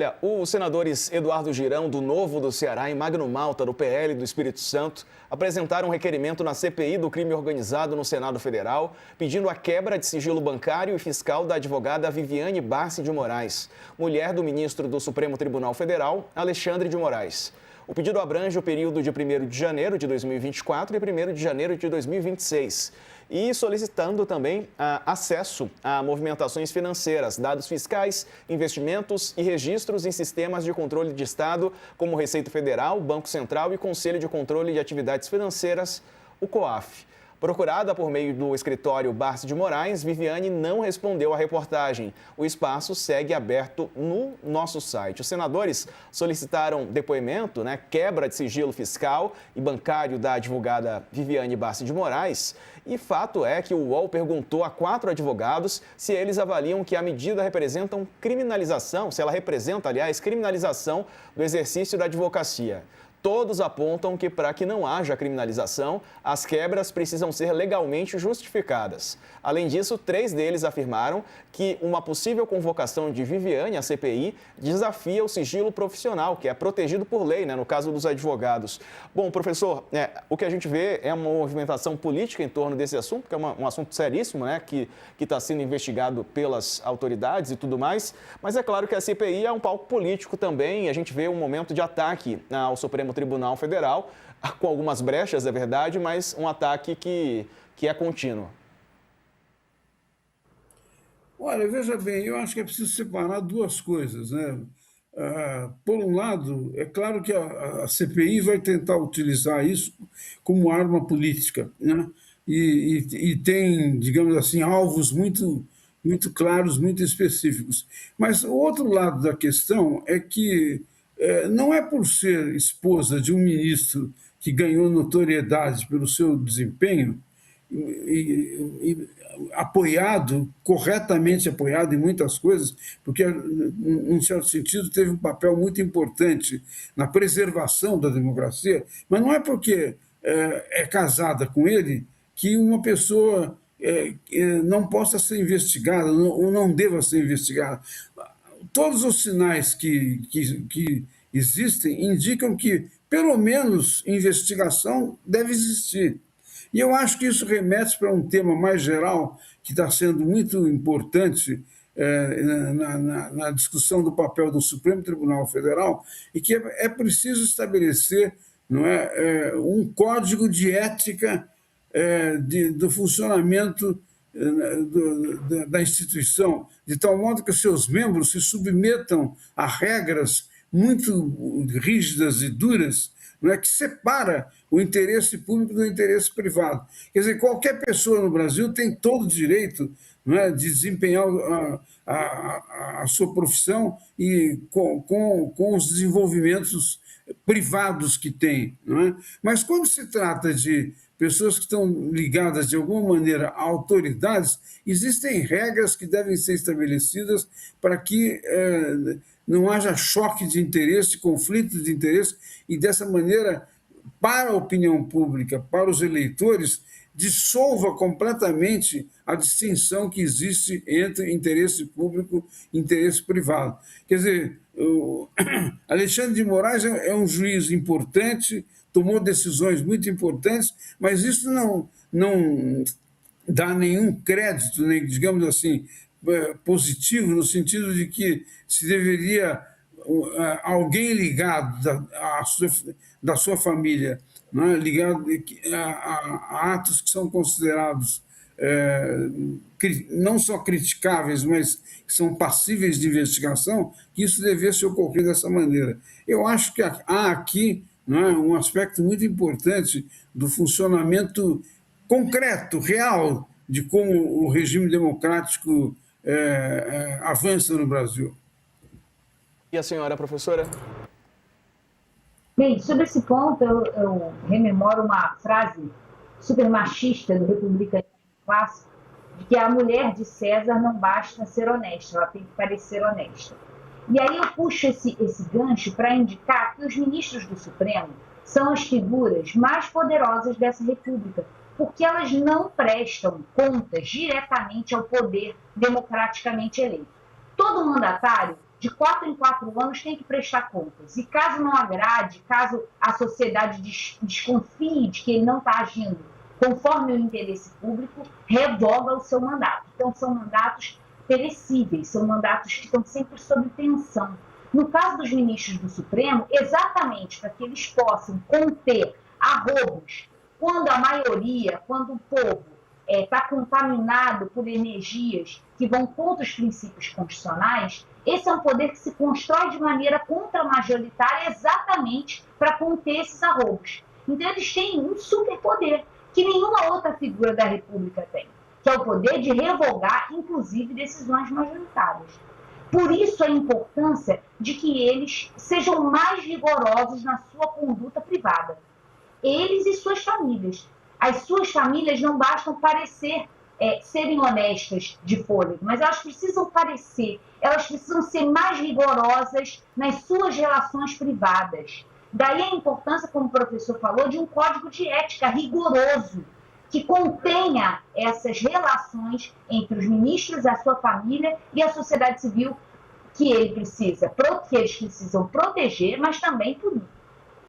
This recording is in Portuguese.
Olha, os senadores Eduardo Girão, do Novo do Ceará, e Magno Malta, do PL do Espírito Santo, apresentaram um requerimento na CPI do crime organizado no Senado Federal, pedindo a quebra de sigilo bancário e fiscal da advogada Viviane Barsi de Moraes, mulher do ministro do Supremo Tribunal Federal, Alexandre de Moraes. O pedido abrange o período de 1º de janeiro de 2024 e 1º de janeiro de 2026, e solicitando também acesso a movimentações financeiras, dados fiscais, investimentos e registros em sistemas de controle de Estado, como Receita Federal, Banco Central e Conselho de Controle de Atividades Financeiras, o COAF. Procurada por meio do escritório Barsi de Moraes, Viviane não respondeu à reportagem. O espaço segue aberto no nosso site. Os senadores solicitaram depoimento, quebra de sigilo fiscal e bancário da advogada Viviane Barsi de Moraes. E fato é que o UOL perguntou a 4 advogados se eles avaliam que a medida representa criminalização, se ela representa, aliás, criminalização do exercício da advocacia. Todos apontam que, para que não haja criminalização, as quebras precisam ser legalmente justificadas. Além disso, 3 deles afirmaram que uma possível convocação de Viviane à CPI desafia o sigilo profissional, que é protegido por lei, no caso dos advogados. Bom, professor, o que a gente vê é uma movimentação política em torno desse assunto, que é um assunto seríssimo, que está sendo investigado pelas autoridades e tudo mais. Mas é claro que a CPI é um palco político também, e a gente vê um momento de ataque ao Supremo Tribunal Federal, com algumas brechas, é verdade, mas um ataque que é contínuo. Olha, veja bem, eu acho que é preciso separar 2 coisas, por um lado, é claro que a CPI vai tentar utilizar isso como arma política, E tem, digamos assim, alvos muito claros, muito específicos. Mas o outro lado da questão é que não é por ser esposa de um ministro que ganhou notoriedade pelo seu desempenho e corretamente apoiado em muitas coisas, porque, num certo sentido, teve um papel muito importante na preservação da democracia, mas não é porque é casada com ele que uma pessoa não possa ser investigada ou não deva ser investigada. Todos os sinais que existem indicam que, pelo menos, investigação deve existir. E eu acho que isso remete para um tema mais geral, que está sendo muito importante na discussão do papel do Supremo Tribunal Federal, e que é preciso estabelecer um código de ética do funcionamento da instituição, de tal modo que os seus membros se submetam a regras muito rígidas e duras, que separa o interesse público do interesse privado. Quer dizer, qualquer pessoa no Brasil tem todo o direito de desempenhar a sua profissão e com os desenvolvimentos privados que tem. Mas quando se trata de pessoas que estão ligadas de alguma maneira a autoridades, existem regras que devem ser estabelecidas para que não haja choque de interesse, conflito de interesse, e dessa maneira, para a opinião pública, para os eleitores, dissolva completamente a distinção que existe entre interesse público e interesse privado. Quer dizer, Alexandre de Moraes é um juiz importante, tomou decisões muito importantes, mas isso não dá nenhum crédito, nem, digamos assim, positivo, no sentido de que se deveria alguém ligado da sua família, ligado a atos que são considerados não só criticáveis, mas que são passíveis de investigação, que isso devesse ocorrer dessa maneira. Eu acho que há aqui um aspecto muito importante do funcionamento concreto, real, de como o regime democrático avança no Brasil. E a senhora, professora? Bem, sobre esse ponto, eu rememoro uma frase super machista do republicanismo clássico, de que a mulher de César não basta ser honesta, ela tem que parecer honesta. E aí eu puxo esse gancho para indicar que os ministros do Supremo são as figuras mais poderosas dessa república, porque elas não prestam contas diretamente ao poder democraticamente eleito. Todo mandatário de 4 em 4 anos, tem que prestar contas. E caso não agrade, caso a sociedade desconfie de que ele não está agindo conforme o interesse público, revoga o seu mandato. Então, são mandatos perecíveis, são mandatos que estão sempre sob tensão. No caso dos ministros do Supremo, exatamente para que eles possam conter arroubos, quando a maioria, quando o povo está contaminado por energias que vão contra os princípios constitucionais, esse é um poder que se constrói de maneira contramajoritária exatamente para conter esses arroubos. Então, eles têm um superpoder que nenhuma outra figura da República tem, que é o poder de revogar, inclusive, decisões majoritárias. Por isso, a importância de que eles sejam mais rigorosos na sua conduta privada. Eles e suas famílias. As suas famílias não bastam parecer serem honestas de fôlego, mas elas precisam parecer, elas precisam ser mais rigorosas nas suas relações privadas. Daí a importância, como o professor falou, de um código de ética rigoroso, que contenha essas relações entre os ministros, a sua família e a sociedade civil que eles precisam proteger, mas também punir.